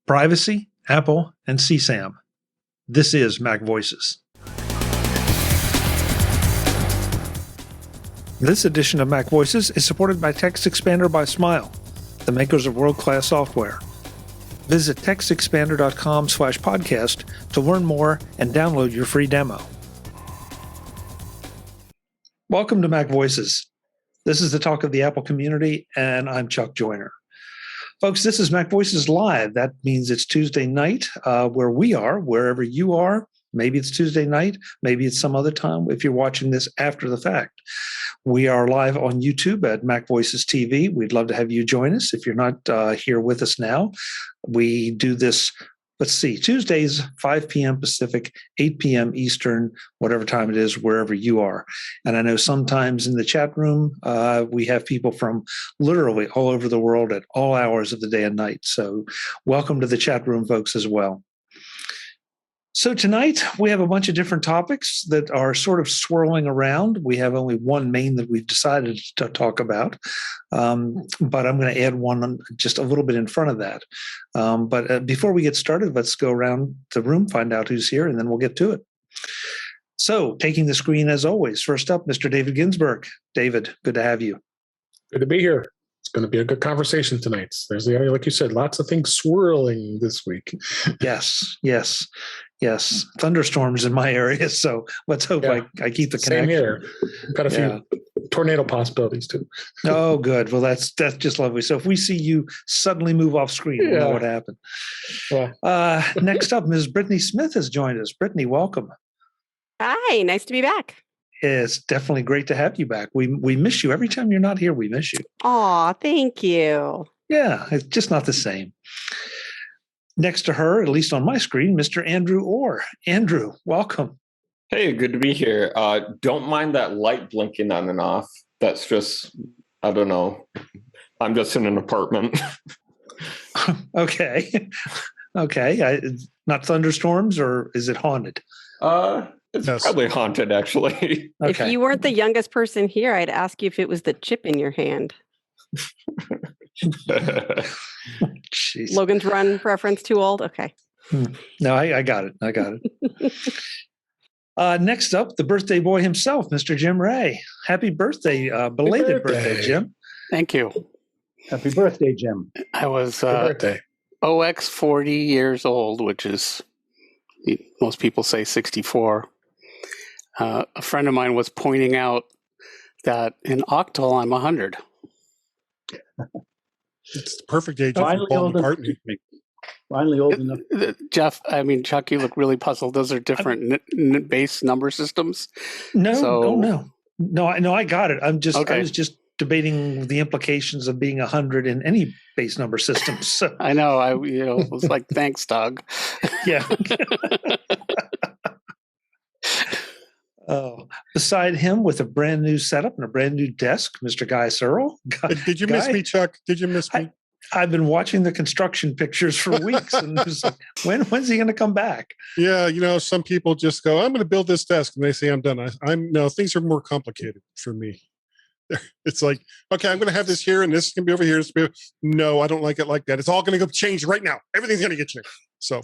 Privacy, Apple, and CSAM. This is MacVoices. This edition of MacVoices is supported by TextExpander by Smile, the makers of world-class software. Visit textexpander.com/podcast to learn more and download your free demo. Welcome to MacVoices. This is the talk of the Apple community, and I'm Chuck Joyner. Folks, this is MacVoices Live. That means it's Tuesday night where we are, wherever you are. Maybe it's Tuesday night. Maybe it's some other time if you're watching this after the fact. We are live on YouTube at MacVoices TV. We'd love to have you join us if you're not here with us now. We do this, Tuesdays, 5 p.m. Pacific, 8 p.m. Eastern, whatever time it is, wherever you are. And I know sometimes in the chat room, we have people from literally all over the world at all hours of the day and night. So welcome to the chat room, folks, as well. So tonight, we have a bunch of different topics that are sort of swirling around. We have only one main that we've decided to talk about, but I'm going to add one just a little bit in front of that. But before we get started, let's go around the room, find out who's here, and then we'll get to it. So taking the screen as always, first up, Mr. David Ginsburg. David, good to have you. Good to be here. It's going to be a good conversation tonight. There's, like you said, lots of things swirling this week. Yes. Thunderstorms in my area, so let's hope I keep the connection. Same here. Got a few tornado possibilities too. Oh, good. Well, that's just lovely. So if we see you suddenly move off screen, we'll know what happened. Yeah. Next up, Ms. Brittany Smith has joined us. Brittany, welcome. Hi, nice to be back. It's definitely great to have you back. We miss you. Every time you're not here, we miss you. Aw, thank you. Yeah, it's just not the same. Next to her, at least on my screen, Mr. Andrew Orr. Andrew, welcome. Hey, good to be here. Don't mind that light blinking on and off. That's just, I don't know. I'm just in an apartment. Okay. Not thunderstorms, or is it haunted? It's probably haunted, actually. Okay. If you weren't the youngest person here, I'd ask you if it was the chip in your hand. Jeez. Logan's Run reference, too old? Okay. No, I got it. Next up, the birthday boy himself, Mr. Jim Ray. Happy birthday, belated birthday, Jim. Thank you. Happy birthday, Jim. I was OX 40 years old, which is, most people say 64. A friend of mine was pointing out that in octal, I'm 100. It's the perfect age for Paul McCartney. Finally old enough. Jeff, Chuck, you look really puzzled. Those are different base number systems. No, I got it. I was just debating the implications of being 100 in any base number system. So. I know. I was like, thanks, Doug. Yeah. Oh, beside him with a brand new setup and a brand new desk, Mr. Guy Serle. Did you miss me, Chuck? Did you miss me? I've been watching the construction pictures for weeks, and it was like, when's he going to come back? Yeah, some people just go, "I'm going to build this desk," and they say, "I'm done." No, things are more complicated for me. It's like, okay, I'm going to have this here, and this can be over here. No, I don't like it like that. It's all going to go change right now. Everything's going to get changed. So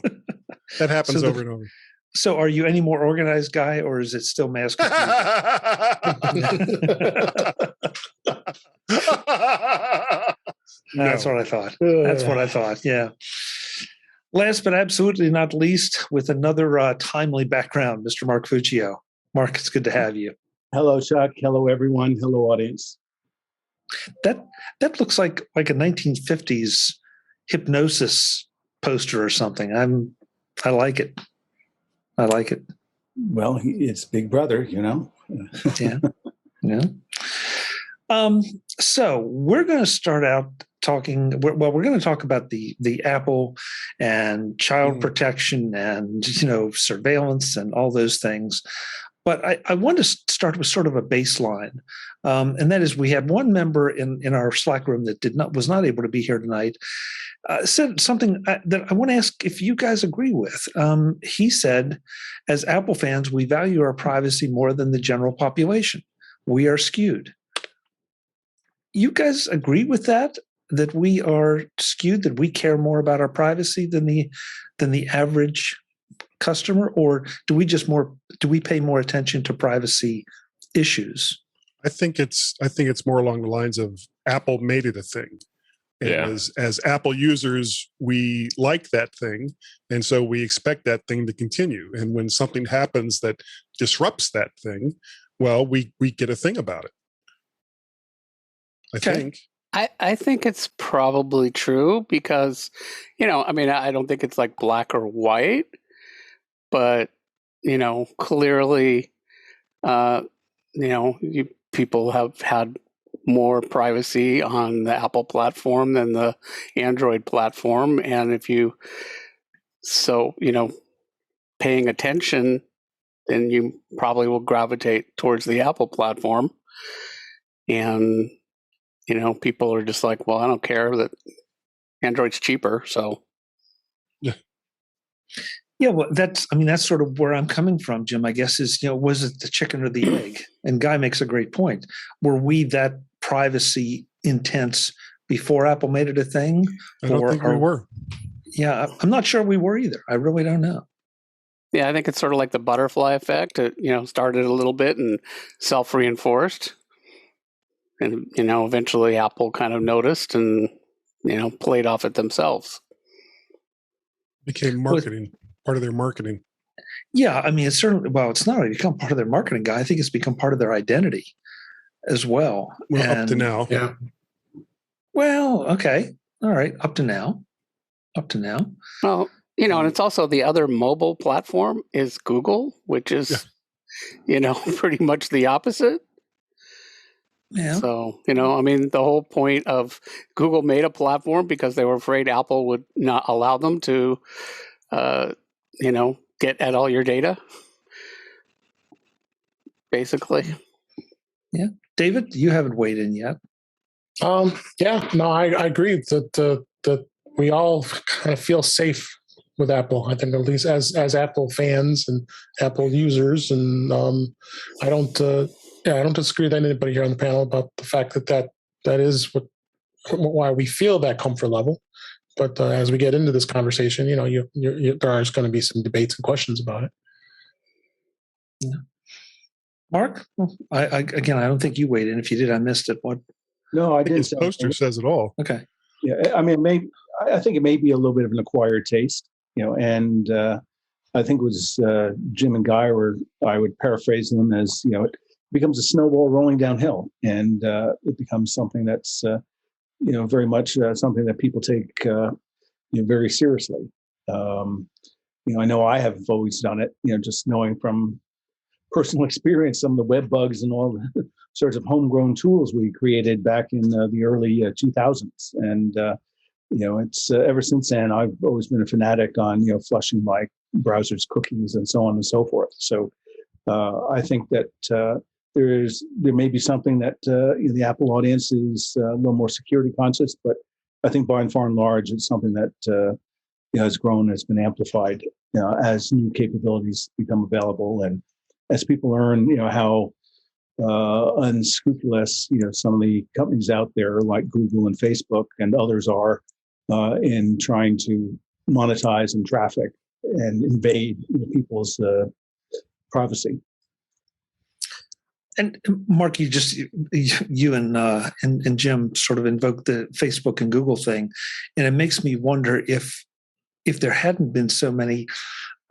that happens over and over. So are you any more organized, Guy, or is it still mass confusion? That's what I thought. Yeah. Last but absolutely not least, with another timely background, Mr. Mark Fuccio. Mark, it's good to have you. Hello, Chuck. Hello, everyone. Hello, audience. That looks like a 1950s hypnosis poster or something. I like it. Well, it's Big Brother, Yeah. So we're going to start out talking. We're going to talk about the Apple and child protection and surveillance and all those things. But I want to start with sort of a baseline, and that is we had one member in our Slack room that was not able to be here tonight. Said something that I want to ask if you guys agree with. He said, as Apple fans, we value our privacy more than the general population. We are skewed. You guys agree with that? that we are skewed, that we care more about our privacy than the average customer, or do we pay more attention to privacy issues? I think it's more along the lines of Apple made it a thing. And Yeah. as Apple users, we like that thing, and so we expect that thing to continue. And when something happens that disrupts that thing, well, we get a thing about it. I Okay. think. I think it's probably true because, I mean, I don't think it's like black or white, but, clearly, people have had more privacy on the Apple platform than the Android platform. And paying attention, then you probably will gravitate towards the Apple platform. And, people are just like, well, I don't care that Android's cheaper. So. Yeah, well, that's sort of where I'm coming from, Jim. I guess is, was it the chicken or the egg? And Guy makes a great point. Were we that privacy intense before Apple made it a thing? I don't think we were. Yeah, I'm not sure we were either. I really don't know. Yeah, I think it's sort of like the butterfly effect. It, started a little bit and self-reinforced. And, eventually Apple kind of noticed and, played off it themselves. Became marketing, part of their marketing. Yeah, I mean, it's certainly, well, it's not become part of their marketing, Guy. I think it's become part of their identity as well. Well, up to now. Yeah. Well, okay. All right. Up to now. Well, and it's also the other mobile platform is Google, which is, pretty much the opposite. Yeah. So, the whole point of Google made a platform because they were afraid Apple would not allow them to, get at all your data, basically. Yeah. David, you haven't weighed in yet. Yeah, no, I agree that we all kind of feel safe with Apple. I think at least as Apple fans and Apple users, and I don't disagree with anybody here on the panel about the fact that is why we feel that comfort level. But as we get into this conversation, there are going to be some debates and questions about it. Yeah. Mark, I don't think you weighed in. If you did, I missed it. What? No, I didn't. His poster says it all. Okay. Yeah, I mean, I think it may be a little bit of an acquired taste, and I think it was Jim and Guy, or I would paraphrase them as, it becomes a snowball rolling downhill, and it becomes something that's, very much something that people take, very seriously. I know I have always done it, just knowing from personal experience, some of the web bugs and all the sorts of homegrown tools we created back in the early 2000s. And, it's ever since then, I've always been a fanatic on, flushing my browser's cookies and so on and so forth. So I think that there may be something that the Apple audience is a little more security conscious, but I think by and far and large, it's something that has grown, has been amplified as new capabilities become available, and as people learn, how unscrupulous some of the companies out there like Google and Facebook and others are in trying to monetize and traffic and invade people's privacy. And Mark, you and Jim sort of invoked the Facebook and Google thing, and it makes me wonder if there hadn't been so many,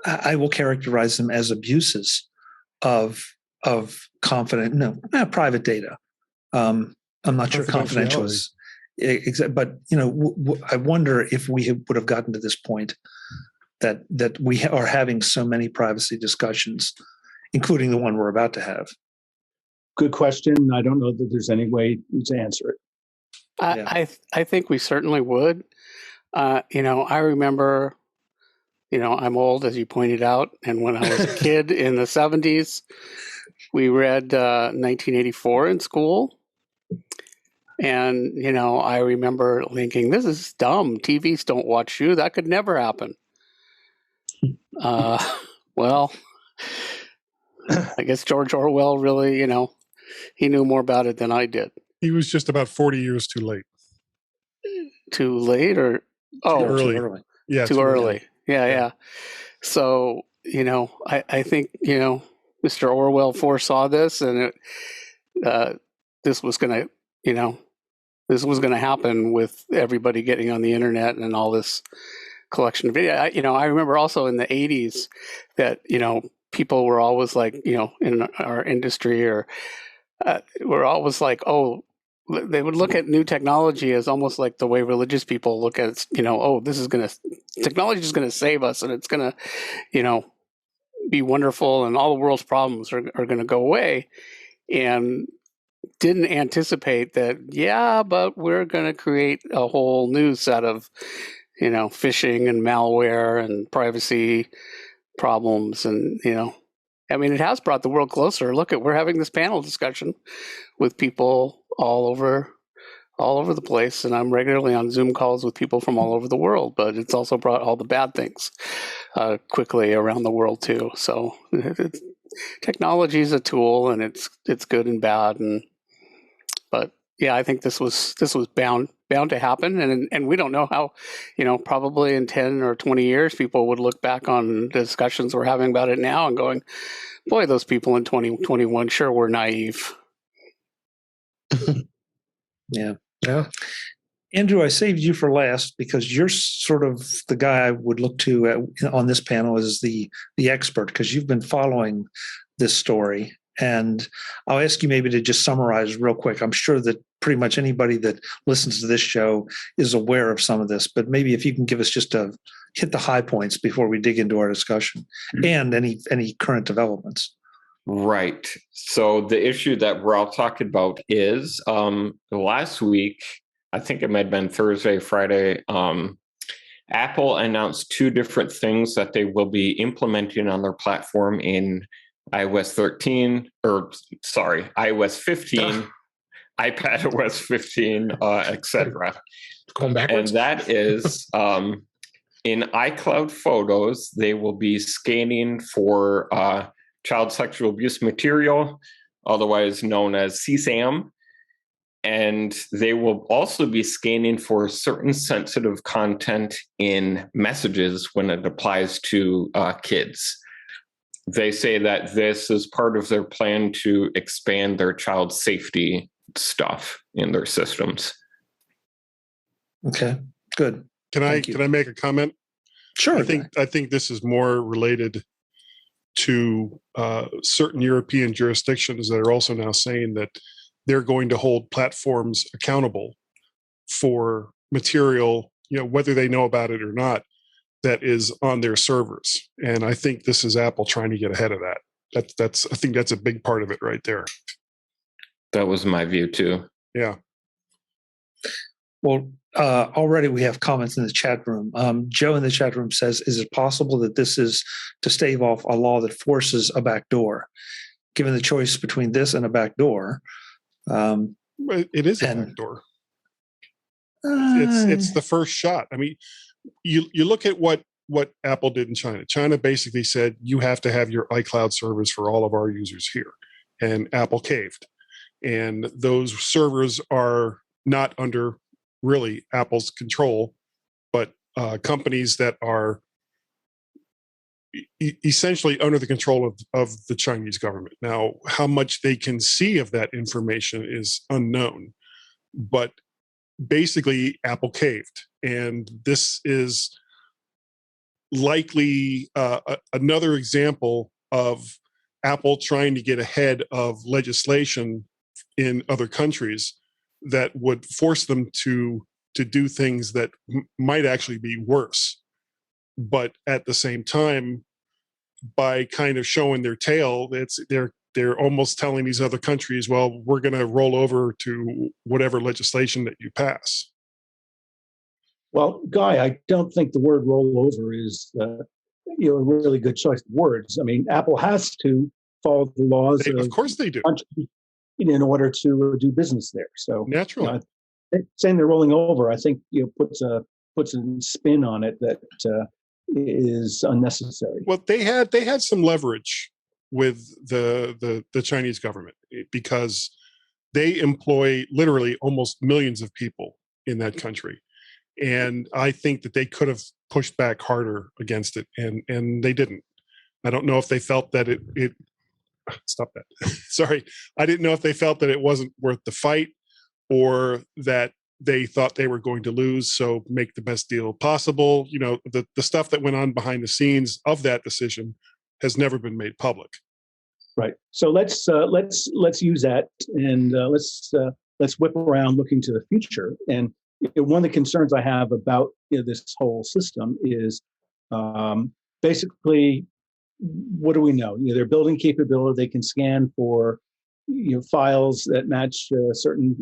I will characterize them as abuses of private data. I'm not sure confidential is exact, but I wonder if we would have gotten to this point that we are having so many privacy discussions, including the one we're about to have. Good question. I don't know that there's any way to answer it. I think we certainly would. I remember, I'm old, as you pointed out, and when I was a kid in the 70s, we read 1984 in school. And, I remember thinking, this is dumb. TVs don't watch you. That could never happen. Well, I guess George Orwell really, he knew more about it than I did. He was just about 40 years too late. too late or Too Too early. early. Yeah, too early. Yeah, Yeah. yeah. So, I think, Mr. Orwell foresaw this, and this was going to, this was going to happen with everybody getting on the internet and all this collection of video. I remember also in the 80s that, people were always like, in our industry or we're always like, oh, they would look at new technology as almost like the way religious people look at it, oh, technology is going to save us and it's going to, be wonderful and all the world's problems are going to go away. And didn't anticipate that, yeah, but we're going to create a whole new set of, phishing and malware and privacy problems. And, it has brought the world closer. Look we're having this panel discussion with people all over the place. And I'm regularly on Zoom calls with people from all over the world, but it's also brought all the bad things quickly around the world too. So technology is a tool and it's good and bad. But yeah, I think this was bound to happen, and we don't know how, probably in 10 or 20 years, people would look back on the discussions we're having about it now and going, boy, those people in 2021 sure were naive. Yeah. Yeah. Andrew, I saved you for last because you're sort of the guy I would look to on this panel as the expert, because you've been following this story. And I'll ask you maybe to just summarize real quick. I'm sure that pretty much anybody that listens to this show is aware of some of this, but maybe if you can give us just hit the high points before we dig into our discussion and any current developments. Right. So the issue that we're all talking about is last week, I think it might have been Thursday, Friday, Apple announced two different things that they will be implementing on their platform in iOS 15, iPad OS 15, etc. Going backwards. And that is in iCloud Photos, they will be scanning for child sexual abuse material, otherwise known as CSAM. And they will also be scanning for certain sensitive content in messages when it applies to kids. They say that this is part of their plan to expand their child safety stuff in their systems. Okay, good. Can I make a comment? Sure. I think this is more related to certain European jurisdictions that are also now saying that they're going to hold platforms accountable for material, whether they know about it or not, that is on their servers. And I think this is Apple trying to get ahead of that. I think that's a big part of it right there. That was my view too. Yeah. Well, already we have comments in the chat room. Joe in the chat room says, is it possible that this is to stave off a law that forces a backdoor? Given the choice between this and a backdoor. It is a backdoor. It's the first shot. I mean, you look at what Apple did in China. China basically said, you have to have your iCloud servers for all of our users here. And Apple caved. And those servers are not under really Apple's control, but companies that are essentially under the control of the Chinese government. Now, how much they can see of that information is unknown, but basically Apple caved. And this is likely another example of Apple trying to get ahead of legislation in other countries that would force them to do things that might actually be worse. But at the same time, by kind of showing their tail, they're almost telling these other countries, well, we're going to roll over to whatever legislation that you pass. Well, Guy, I don't think the word rollover is a really good choice of words. I mean, Apple has to follow the laws. Of course they do. In order to do business there. So naturally, saying they're rolling over, I think puts a spin on it that is unnecessary. Well, they had some leverage with the Chinese government because they employ literally almost millions of people in that country. And I think that they could have pushed back harder against it, and they didn't. I don't know if they felt that it stop that. Sorry. I didn't know if they felt that it wasn't worth the fight, or that they thought they were going to lose, so make the best deal possible. You know, the stuff that went on behind the scenes of that decision has never been made public. Right. So let's use that, and let's whip around looking to the future. And one of the concerns I have about this whole system is basically, what do we know? They're building capability. They can scan for files that match certain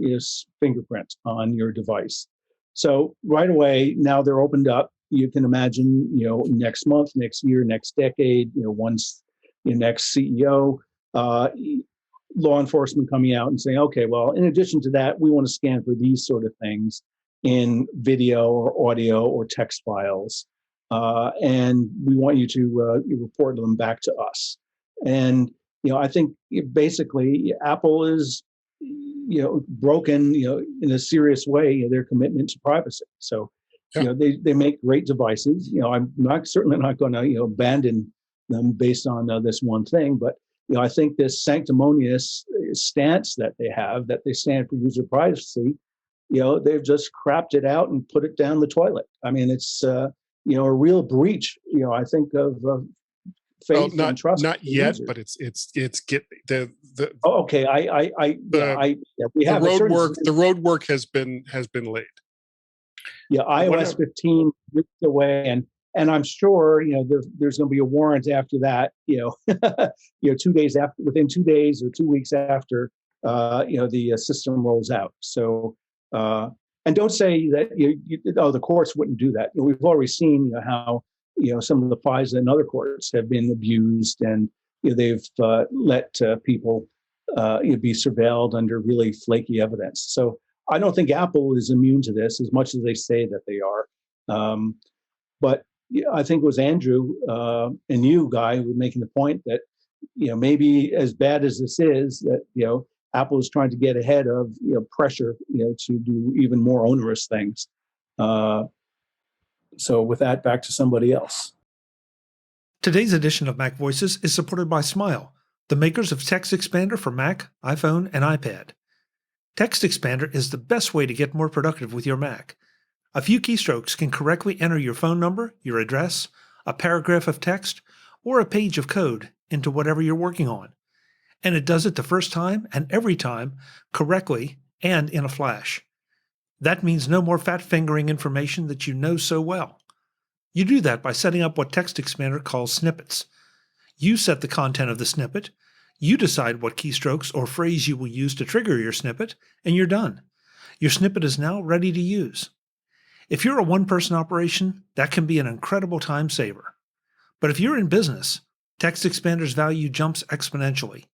fingerprint on your device. So right away, now they're opened up. You can imagine, next month, next year, next decade, once your next CEO, law enforcement coming out and saying, okay, well, in addition to that, we want to scan for these sort of things in video or audio or text files. And we want you to report them back to us. And, I think basically Apple is, broken, in a serious way, their commitment to privacy. So, they make great devices. I'm certainly not going to, abandon them based on this one thing, but I think this sanctimonious stance that they have, that they stand for user privacy, they've just crapped it out and put it down the toilet. I mean, it's a real breach. I think of faith and trust. Not yet, but it's get the. Oh, okay. We have the road work has been laid. Yeah, iOS 15 ripped away, and I'm sure there's going to be a warrant after that. 2 days after, within 2 days or 2 weeks after, the system rolls out. So, and don't say that the courts wouldn't do that. We've already seen how some of the FISA and other courts have been abused, and they've let people be surveilled under really flaky evidence. So I don't think Apple is immune to this as much as they say that they are. But I think it was Andrew and you, Guy, who were making the point that maybe as bad as this is, that Apple is trying to get ahead of pressure to do even more onerous things. So with that, back to somebody else. Today's edition of Mac Voices is supported by Smile, the makers of Text Expander for Mac, iPhone, and iPad. Text Expander is the best way to get more productive with your Mac. A few keystrokes can correctly enter your phone number, your address, a paragraph of text, or a page of code into whatever you're working on. And it does it the first time and every time correctly and in a flash. That means no more fat-fingering information that you know so well. You do that by setting up what Text Expander calls snippets. You set the content of the snippet, you decide what keystrokes or phrase you will use to trigger your snippet, and you're done. Your snippet is now ready to use. If you're a one-person operation, that can be an incredible time saver. But if you're in business, Text Expander's value jumps exponentially.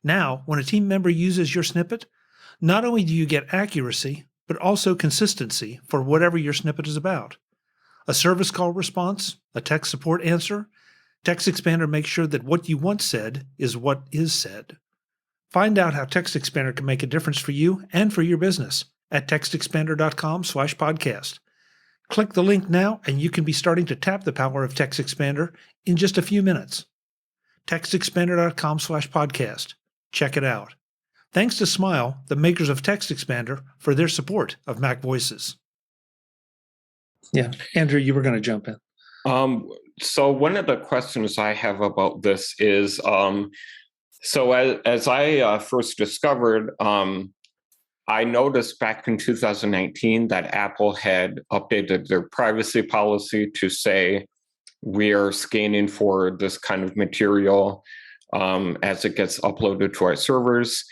Now, when a team member uses your snippet, not only do you get accuracy, but also consistency for whatever your snippet is about. A service call response, a tech support answer, Text Expander makes sure that what you once said is what is said. Find out how Text Expander can make a difference for you and for your business at textexpander.com/podcast. Click the link now and you can be starting to tap the power of Text Expander in just a few minutes. textexpander.com/podcast. Check it out. Thanks to Smile, the makers of Text Expander, for their support of Mac Voices. Yeah, Andrew, you were going to jump in. So one of the questions I have about this is, so as I first discovered, I noticed back in 2019 that Apple had updated their privacy policy to say we are scanning for this kind of material as it gets uploaded to our servers.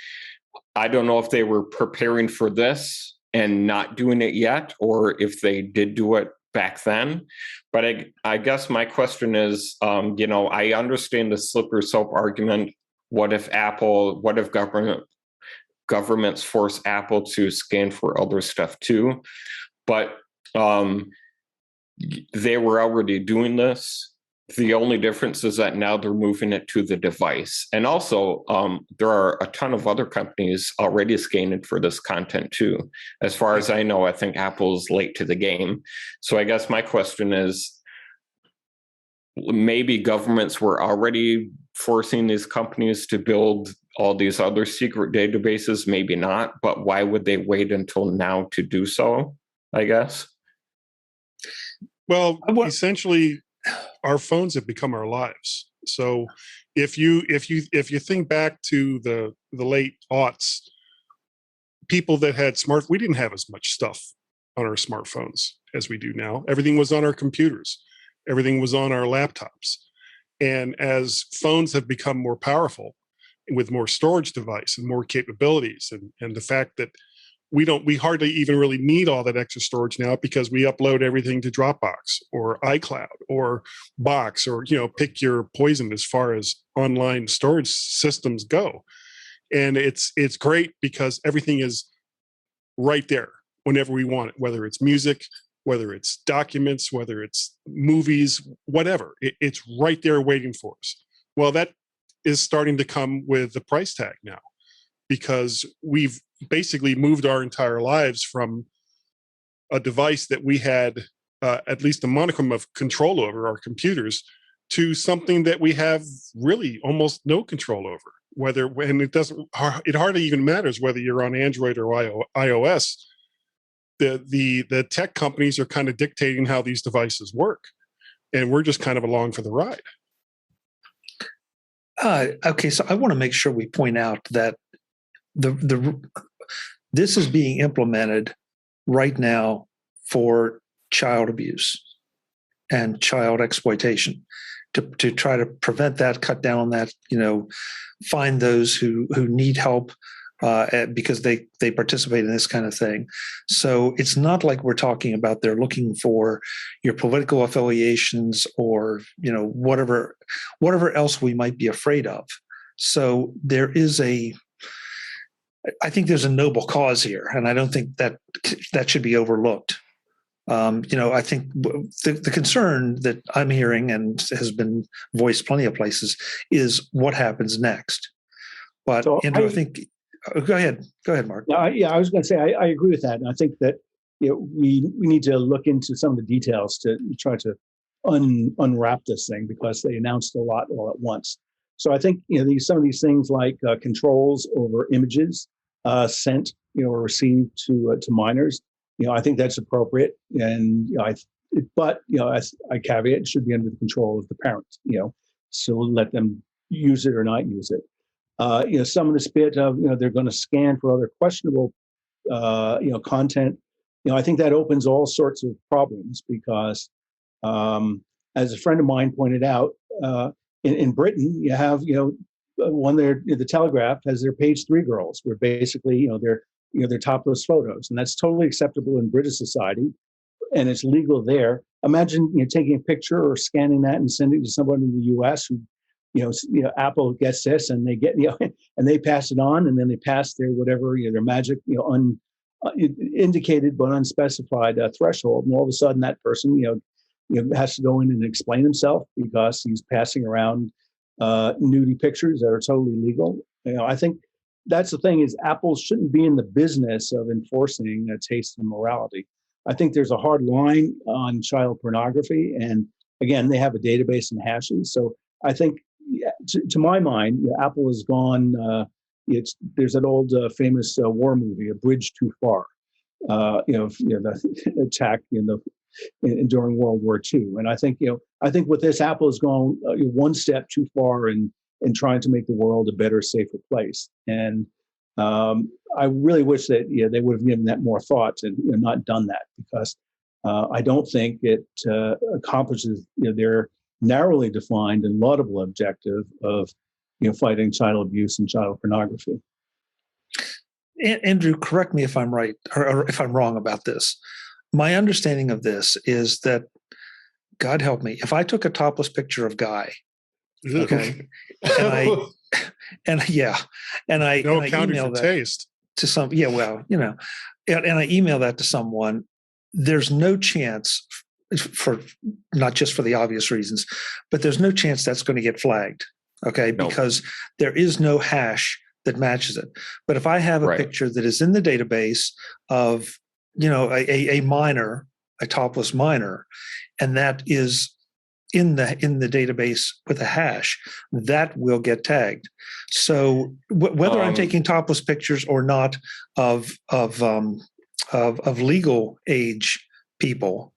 I don't know if they were preparing for this and not doing it yet, or if they did do it back then. But I guess my question is, I understand the slippery slope argument. What if governments force Apple to scan for other stuff too? But they were already doing this The only difference is that now they're moving it to the device. And also, there are a ton of other companies already scanning for this content too. As far as I know, I think Apple's late to the game. So I guess my question is, maybe governments were already forcing these companies to build all these other secret databases, maybe not, but why would they wait until now to do so, I guess? Well, essentially, our phones have become our lives. So if you think back to the late aughts, people that had we didn't have as much stuff on our smartphones as we do now. Everything was on our computers. Everything was on our laptops. And as phones have become more powerful with more storage device and more capabilities, and the fact that we hardly even really need all that extra storage now because we upload everything to Dropbox or iCloud or Box, or pick your poison as far as online storage systems go. And it's great because everything is right there whenever we want it, whether it's music, whether it's documents, whether it's movies, whatever. It's right there waiting for us. Well, that is starting to come with the price tag now, because we've basically moved our entire lives from a device that we had at least a modicum of control over, our computers, to something that we have really almost no control over. It hardly even matters whether you're on Android or iOS. The tech companies are kind of dictating how these devices work, and we're just kind of along for the ride. Okay, so I want to make sure we point out that this is being implemented right now for child abuse and child exploitation, to try to prevent that, cut down on that, find those who need help because they participate in this kind of thing. So it's not like we're talking about they're looking for your political affiliations or whatever else we might be afraid of. So I think there's a noble cause here, and I don't think that should be overlooked. I think the concern that I'm hearing and has been voiced plenty of places is what happens next. But so Andrew, I think go ahead, Mark. I was going to say I agree with that, and I think that we need to look into some of the details to try to unwrap this thing, because they announced a lot all at once. So I think some of these things like controls over images sent or received to minors, I think that's appropriate, and I caveat it should be under the control of the parents. So let them use it or not use it. Some of this bit of they're going to scan for other questionable content. I think that opens all sorts of problems, because as a friend of mine pointed out, in Britain, you have one there, the Telegraph has their page 3 girls, where basically they're topless photos, and that's totally acceptable in British society, and it's legal there. Imagine taking a picture or scanning that and sending it to someone in the U.S. who Apple gets this, and they get and they pass it on, and then they pass their whatever their magic indicated but unspecified threshold, and all of a sudden that person has to go in and explain himself because he's passing around nudie pictures that are totally legal. I think that's the thing, is Apple shouldn't be in the business of enforcing taste and morality. I think there's a hard line on child pornography, and again, they have a database and hashes. So I think, to my mind, Apple has gone. There's that old famous war movie, A Bridge Too Far. The attack during World War II, and I think with this, Apple has gone one step too far in trying to make the world a better, safer place. And I really wish that they would have given that more thought and not done that, because I don't think it accomplishes their narrowly defined and laudable objective of fighting child abuse and child pornography. Andrew, correct me if I'm right or if I'm wrong about this. My understanding of this is that, God help me, if I took a topless picture of Guy, okay, and I email that taste to and I email that to someone, there's no chance for not just for the obvious reasons, but there's no chance that's going to get flagged. Okay, No. because there is no hash that matches it. But if I have a Right. picture that is in the database of, a minor, a topless minor, and that is in the database with a hash, that will get tagged. So whether I'm taking topless pictures or not of legal age people,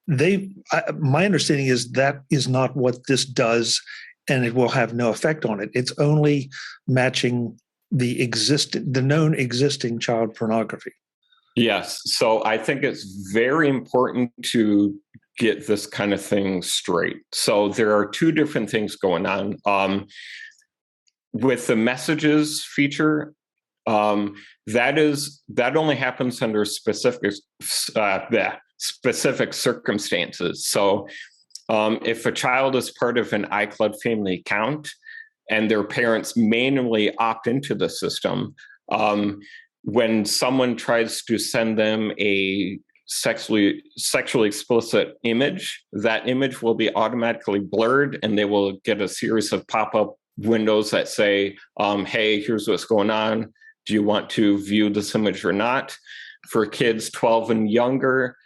my understanding is that is not what this does, and it will have no effect on it. It's only matching the known existing child pornography. Yes. So I think it's very important to get this kind of thing straight. So there are two different things going on. With the messages feature, that only happens under specific circumstances. So if a child is part of an iCloud family account and their parents manually opt into the system, when someone tries to send them a sexually explicit image, that image will be automatically blurred, and they will get a series of pop-up windows that say, hey, here's what's going on. Do you want to view this image or not? For kids 12 and younger,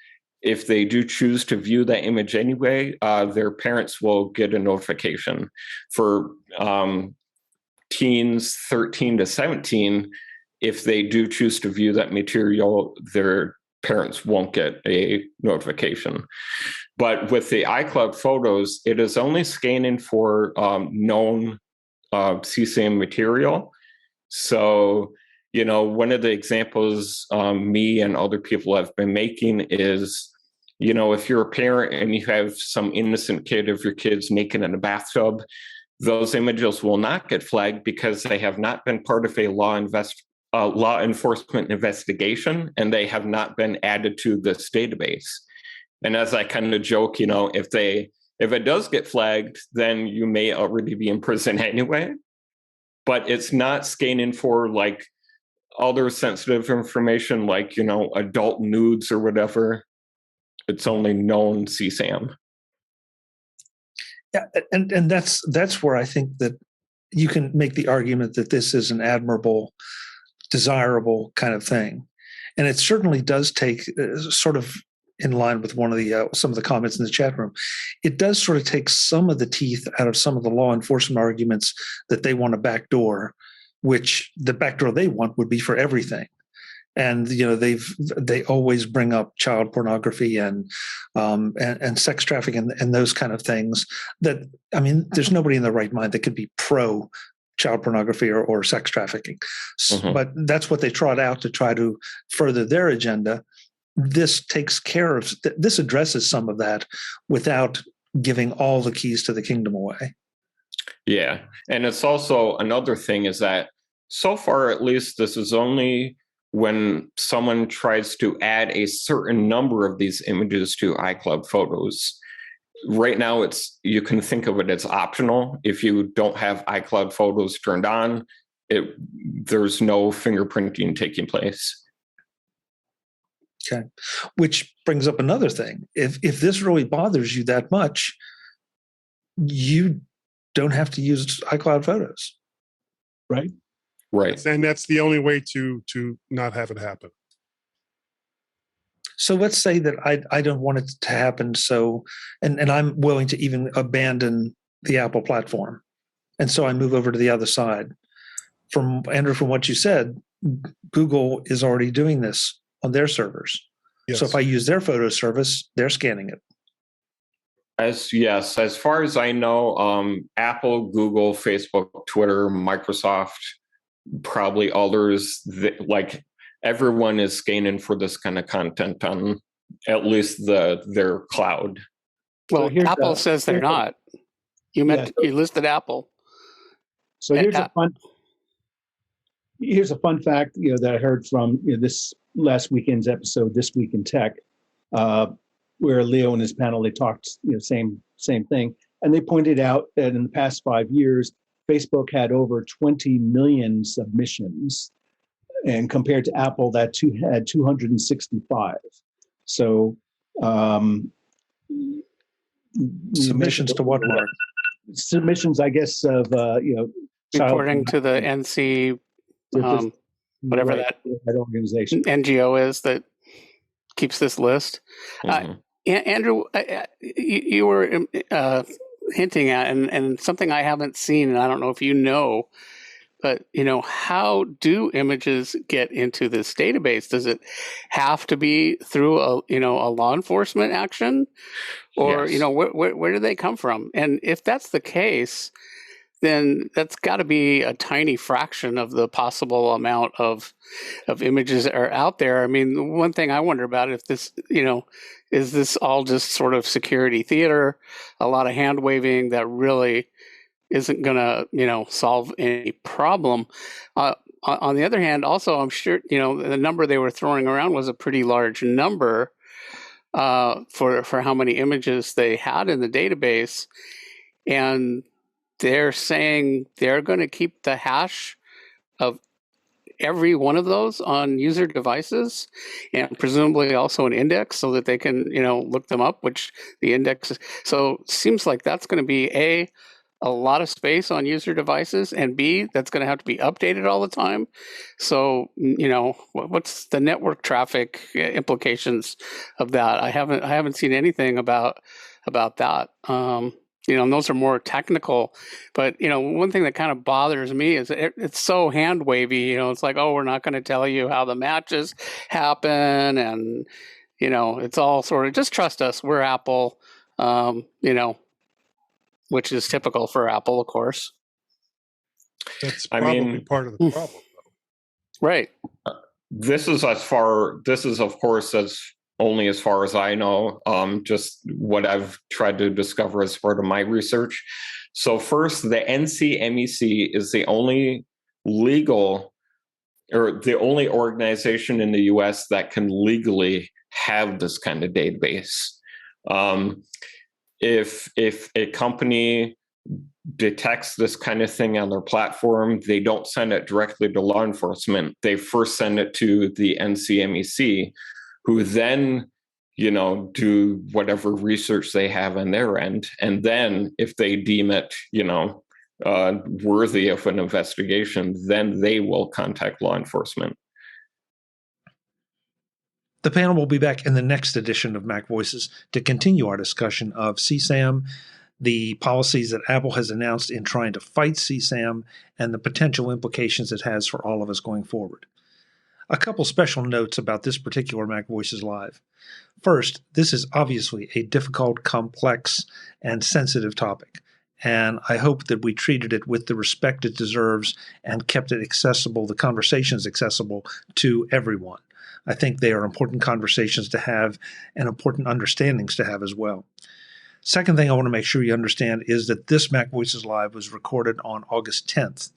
if they do choose to view that image anyway, their parents will get a notification. For teens 13 to 17, if they do choose to view that material, their parents won't get a notification. But with the iCloud photos, it is only scanning for known CSAM material. So, one of the examples me and other people have been making is, if you're a parent and you have some innocent kid of your kids naked in a bathtub, those images will not get flagged because they have not been part of a law enforcement investigation, and they have not been added to this database. And as I kind of joke, if it does get flagged, then you may already be in prison anyway. But it's not scanning for like other sensitive information, like adult nudes or whatever. It's only known CSAM. Yeah, and that's where I think that you can make the argument that this is an admirable, desirable kind of thing, and it certainly does take sort of in line with one of the some of the comments in the chat room. It does sort of take some of the teeth out of some of the law enforcement arguments that they want to backdoor, which the backdoor they want would be for everything. And they always bring up child pornography and sex trafficking and those kind of things. That, I mean, there's nobody in their right mind that could be pro child pornography or sex trafficking. Mm-hmm. But that's what they trot out to try to further their agenda. This takes care of, this addresses some of that without giving all the keys to the kingdom away. Yeah. And it's also another thing is that so far, at least, this is only when someone tries to add a certain number of these images to iCloud Photos. Right now, you can think of it as optional. If you don't have iCloud Photos turned on, there's no fingerprinting taking place. Okay, which brings up another thing. If this really bothers you that much, you don't have to use iCloud Photos, right? Right. And that's the only way to not have it happen. So let's say that I don't want it to happen. So, and I'm willing to even abandon the Apple platform. And so I move over to the other side. Andrew, from what you said, Google is already doing this on their servers. Yes. So if I use their photo service, they're scanning it. As far as I know, Apple, Google, Facebook, Twitter, Microsoft, probably others, like everyone is scanning for this kind of content on at least their cloud. Well, so Apple says they're not. You listed Apple. So here's a fun fact, that I heard from this last weekend's episode, This Week in Tech, where Leo and his panel, they talked, same thing, and they pointed out that in the past 5 years, Facebook had over 20 million submissions, and compared to Apple, that had 265. So Submissions to what, Mark? Submissions, I guess, of Reporting to the NC, whatever that organization NGO is that keeps this list. Andrew, you were hinting at, and something I haven't seen, and I don't know if you know, but how do images get into this database? Does it have to be through a law enforcement action, or Yes. where do they come from? And if that's the case, then that's got to be a tiny fraction of the possible amount of images that are out there. I mean, one thing I wonder about, if this, is this all just sort of security theater, a lot of hand waving that really isn't going to, solve any problem. On the other hand, also, I'm sure, the number they were throwing around was a pretty large number for how many images they had in the database. And they're saying they're going to keep the hash of every one of those on user devices, and presumably also an index so that they can, look them up, which the index. So it seems like that's going to be a lot of space on user devices, and B, that's going to have to be updated all the time. So, what's the network traffic implications of that? I haven't seen anything about that. And those are more technical, but one thing that kind of bothers me is it's so hand wavy. It's like, oh, we're not going to tell you how the matches happen, and it's all sort of just trust us. We're Apple, which is typical for Apple, of course. That's probably part of the problem, though. Right. This is of course only as far as I know, just what I've tried to discover as part of my research. So first, the NCMEC is the only legal, or the only organization in the US that can legally have this kind of database. If a company detects this kind of thing on their platform, they don't send it directly to law enforcement. They first send it to the NCMEC, who then, do whatever research they have on their end. And then if they deem it, worthy of an investigation, then they will contact law enforcement. The panel will be back in the next edition of Mac Voices to continue our discussion of CSAM, the policies that Apple has announced in trying to fight CSAM, and the potential implications it has for all of us going forward. A couple special notes about this particular Mac Voices Live. First, this is obviously a difficult, complex, and sensitive topic, and I hope that we treated it with the respect it deserves and kept it accessible, the conversations accessible to everyone. I think they are important conversations to have and important understandings to have as well. Second thing I want to make sure you understand is that this Mac Voices Live was recorded on August 10th.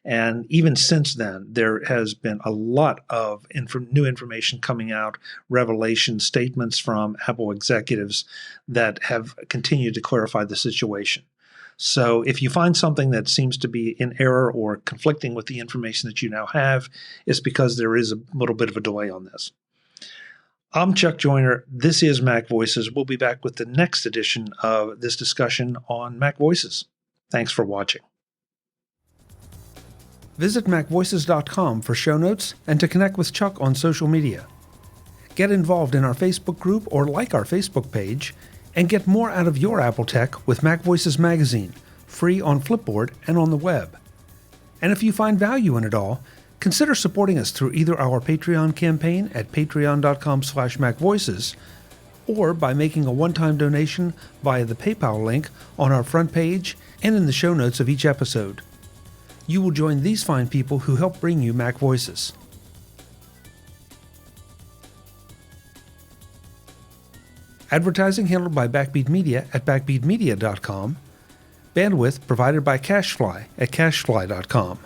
And even since then, there has been a lot of new information coming out, revelation statements from Apple executives that have continued to clarify the situation. So if you find something that seems to be in error or conflicting with the information that you now have, it's because there is a little bit of a delay on this. I'm Chuck Joyner. This is Mac Voices. We'll be back with the next edition of this discussion on Mac Voices. Thanks for watching. Visit MacVoices.com for show notes and to connect with Chuck on social media. Get involved in our Facebook group or like our Facebook page, and get more out of your Apple tech with Mac Voices Magazine, free on Flipboard and on the web. And if you find value in it all, consider supporting us through either our Patreon campaign at patreon.com/MacVoices or by making a one-time donation via the PayPal link on our front page and in the show notes of each episode. You will join these fine people who help bring you Mac Voices. Advertising handled by Backbeat Media at backbeatmedia.com. Bandwidth provided by CacheFly at cachefly.com.